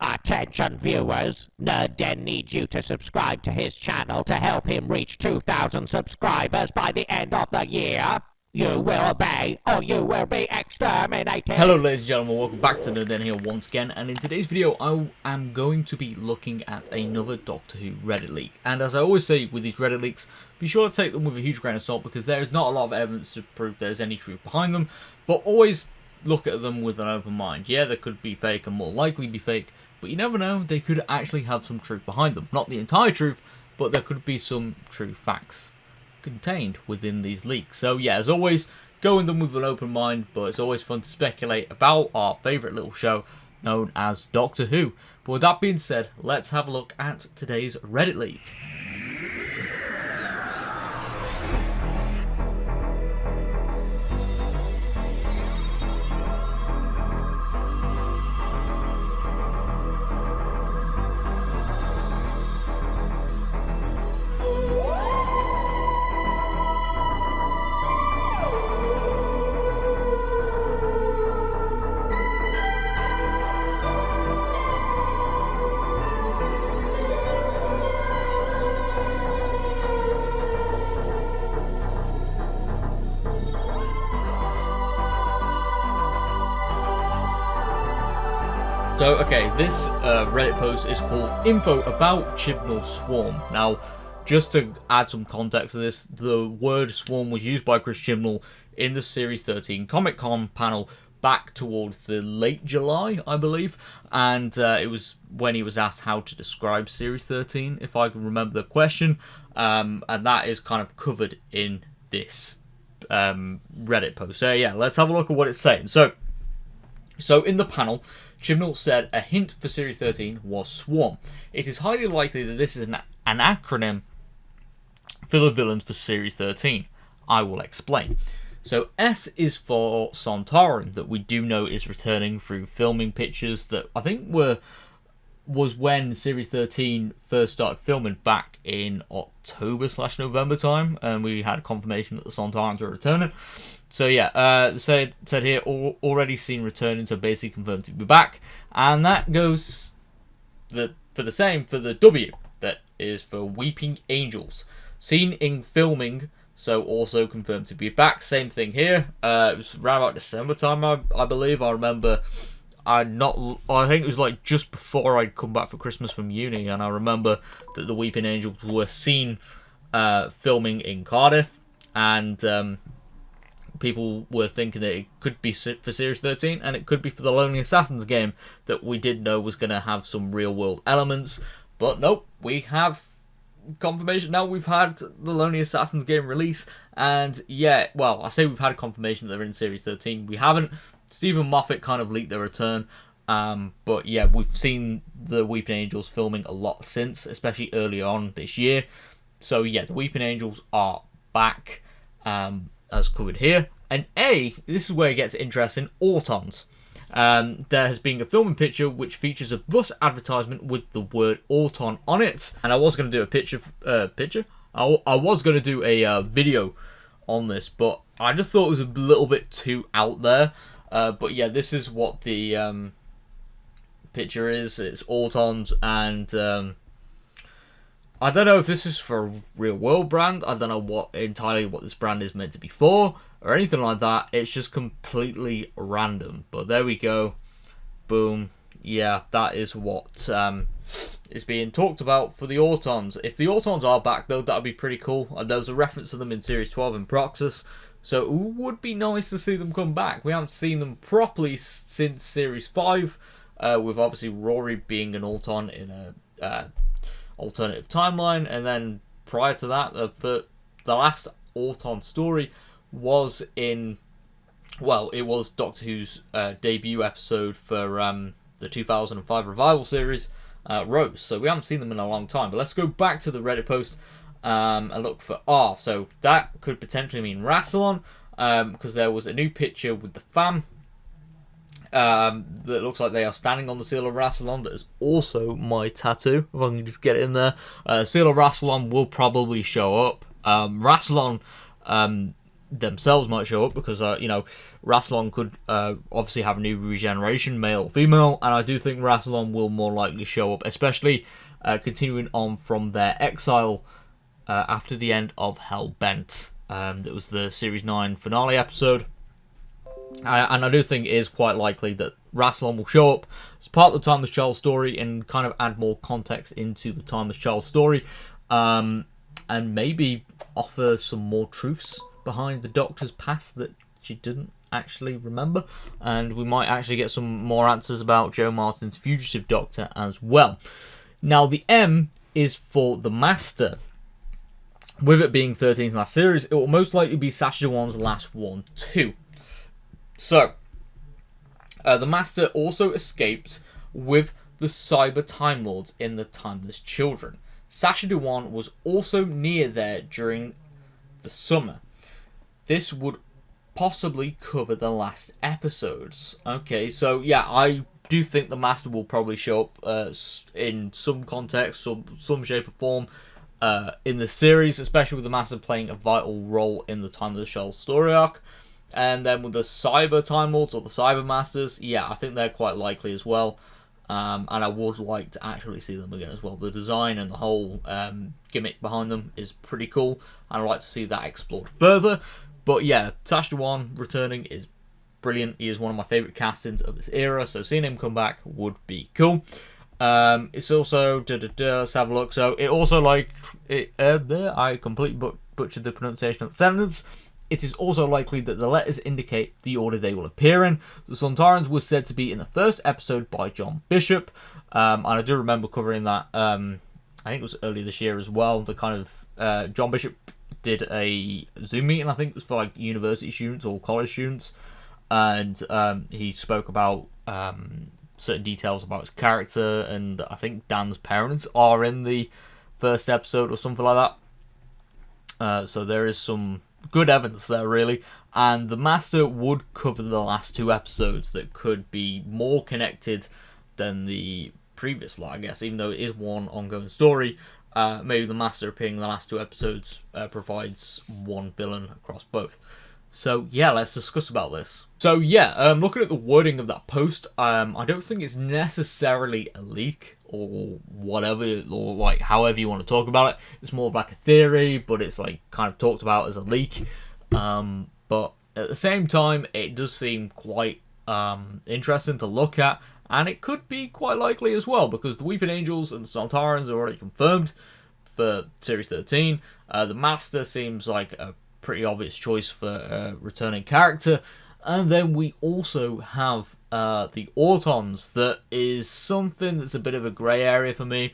Attention viewers, Nerd needs you to subscribe to his channel to help him reach 2,000 subscribers by the end of the year. You will obey or you will be exterminated. Hello ladies and gentlemen, welcome back to Nerd here once again, and in today's video I am going to be looking at another Doctor Who Reddit leak. And as I always say with these Reddit leaks, be sure to take them with a huge grain of salt because there is not a lot of evidence to prove there's any truth behind them, but always look at them with an open mind. Yeah, they could be fake and more likely be fake, but you never know, they could actually have some truth behind them. Not the entire truth, but there could be some true facts contained within these leaks. So yeah, as always, go in them with an open mind, but it's always fun to speculate about our favourite little show known as Doctor Who. But with that being said, let's have a look at today's Reddit leak. So, okay, this Reddit post is called Info About Chibnall Swarm. Now, just to add some context to this, the word swarm was used by Chris Chibnall in the Series 13 Comic-Con panel back towards the late July, I believe. And it was when he was asked how to describe Series 13, if I can remember the question. And that is kind of covered in this Reddit post. So, yeah, let's have a look at what it's saying. So in the panel, Chibnall said a hint for Series 13 was Swarm. It is highly likely that this is an acronym for the villains for Series 13. I will explain. So S is for Sontaran, that we do know is returning through filming pictures that I think was when Series 13 first started filming back in October/November time, and we had confirmation that the Sontarans were returning. So yeah, said here, already seen returning, so basically confirmed to be back. And that goes for the same for the W, that is for Weeping Angels. Seen in filming, so also confirmed to be back. Same thing here. It was around about December time, I believe. I remember, I think it was like just before I'd come back for Christmas from uni, and I remember that the Weeping Angels were seen filming in Cardiff, and people were thinking that it could be for Series 13, and it could be for the Lonely Assassins game that we did know was going to have some real-world elements. But nope, we have confirmation now. We've had the Lonely Assassins game release, and yeah, well, I say we've had a confirmation that they're in Series 13. We haven't. Stephen Moffat kind of leaked their return, but yeah, we've seen the Weeping Angels filming a lot since, especially early on this year. So yeah, the Weeping Angels are back, as covered here. And A, this is where it gets interesting, Autons. There has been a filming picture which features a bus advertisement with the word Auton on it. And I was going to do a picture? I was going to do a video on this, but I just thought it was a little bit too out there. But yeah, this is what the picture is. It's Autons, and I don't know if this is for a real world brand. I don't know what this brand is meant to be for or anything like that. It's just completely random. But there we go. Boom. Yeah, that is what is being talked about for the Autons. If the Autons are back, though, that would be pretty cool. There was a reference to them in Series 12 in Proxus, so it would be nice to see them come back. We haven't seen them properly since Series 5, with obviously Rory being an Auton in a alternative timeline, and then prior to that, the last Auton story was in, well, it was Doctor Who's debut episode for the 2005 revival series, Rose. So we haven't seen them in a long time. But let's go back to the Reddit post and look for R. So that could potentially mean Rassilon, because there was a new picture with the fam that looks like they are standing on the seal of Rassilon. That is also my tattoo, if I can just get it in there. Seal of Rassilon will probably show up. Rassilon themselves might show up, because Rassilon could obviously have a new regeneration, male or female, and I do think Rassilon will more likely show up, especially continuing on from their exile after the end of Hellbent. That was the Series 9 finale episode. And I do think it is quite likely that Rassilon will show up as part of the Timeless Child story and kind of add more context into the Timeless Child story, and maybe offer some more truths behind the Doctor's past that she didn't actually remember, and we might actually get some more answers about Jo Martin's fugitive Doctor as well. Now, the M is for the Master. With it being 13th last series, it will most likely be Sacha Dhawan's last one too. So, the Master also escaped with the Cyber Time Lords in the Timeless Children. Sacha Dhawan was also near there during the summer. This would possibly cover the last episodes. Okay, so yeah, I do think the Master will probably show up in some context, some shape or form in the series, especially with the Master playing a vital role in the Timeless Child story arc. And then with the Cyber Time Lords or the Cyber Masters, yeah, I think they're quite likely as well. And I would like to actually see them again as well. The design and the whole gimmick behind them is pretty cool, and I'd like to see that explored further. But yeah, Sacha Dhawan returning is brilliant. He is one of my favourite castings of this era, so seeing him come back would be cool. It's also let's have a look. So it also I completely butchered the pronunciation of the sentence. It is also likely that the letters indicate the order they will appear in. The Sontarans was said to be in the first episode by John Bishop, and I do remember covering that. I think it was earlier this year as well. The kind of John Bishop did a Zoom meeting. I think it was for like university students or college students, and he spoke about certain details about his character, and I think Dan's parents are in the first episode or something like that. So there is some good evidence there, really, and the Master would cover the last two episodes that could be more connected than the previous lot, I guess, even though it is one ongoing story. Maybe the Master appearing in the last two episodes provides one villain across both. So yeah, let's discuss about this. So yeah, looking at the wording of that post, I don't think it's necessarily a leak or whatever, or like however you want to talk about it. It's more of like a theory, but it's like kind of talked about as a leak. But at the same time, it does seem quite interesting to look at, and it could be quite likely as well, because the Weeping Angels and the Sontarans are already confirmed for Series 13. The Master seems like a pretty obvious choice for a returning character. And then we also have the Autons. That is something that's a bit of a grey area for me.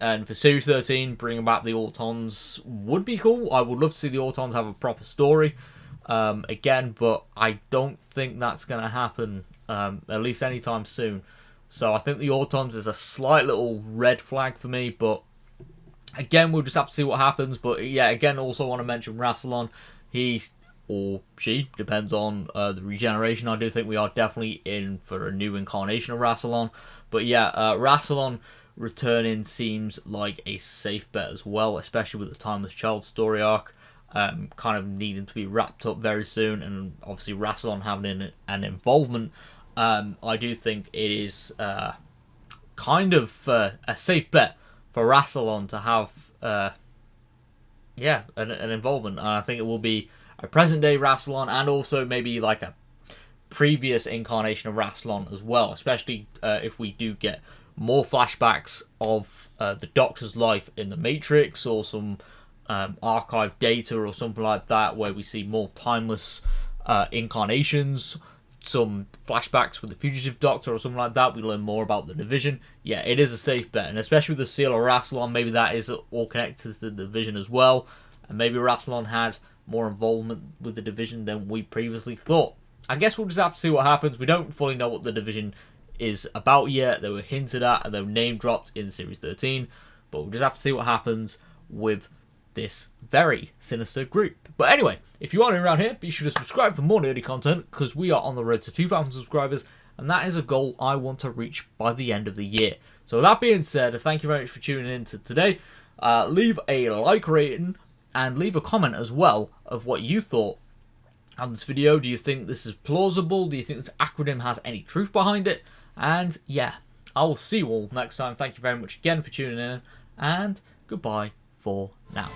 And for Series 13, bringing back the Autons would be cool. I would love to see the Autons have a proper story again, but I don't think that's going to happen, at least anytime soon. So I think the Autons is a slight little red flag for me, but again, we'll just have to see what happens. But yeah, again, also want to mention Rassilon. He or she, depends on the regeneration. I do think we are definitely in for a new incarnation of Rassilon. But yeah, Rassilon returning seems like a safe bet as well, especially with the Timeless Child story arc kind of needing to be wrapped up very soon, and obviously Rassilon having an involvement. I do think it is kind of a safe bet for Rassilon to have an involvement, and I think it will be a present day Rassilon, and also maybe like a previous incarnation of Rassilon as well, especially if we do get more flashbacks of the Doctor's life in the Matrix, or some archive data or something like that, where we see more timeless incarnations, some flashbacks with the fugitive Doctor or something like that. We learn more about the Division. Yeah, it is a safe bet, and especially with the seal of Rassilon, maybe that is all connected to the Division as well, and maybe Rassilon had more involvement with the Division than we previously thought. I guess we'll just have to see what happens. We don't fully know what the Division is about yet. They were hinted at and they were name dropped in Series 13, but we'll just have to see what happens with this very sinister group. But anyway, if you are new around here, be sure to subscribe for more nerdy content, because we are on the road to 2,000 subscribers, and that is a goal I want to reach by the end of the year. So with that being said, thank you very much for tuning in to today. Leave a like rating and leave a comment as well of what you thought on this video. Do you think this is plausible? Do you think this acronym has any truth behind it? And yeah, I will see you all next time. Thank you very much again for tuning in, and goodbye for now.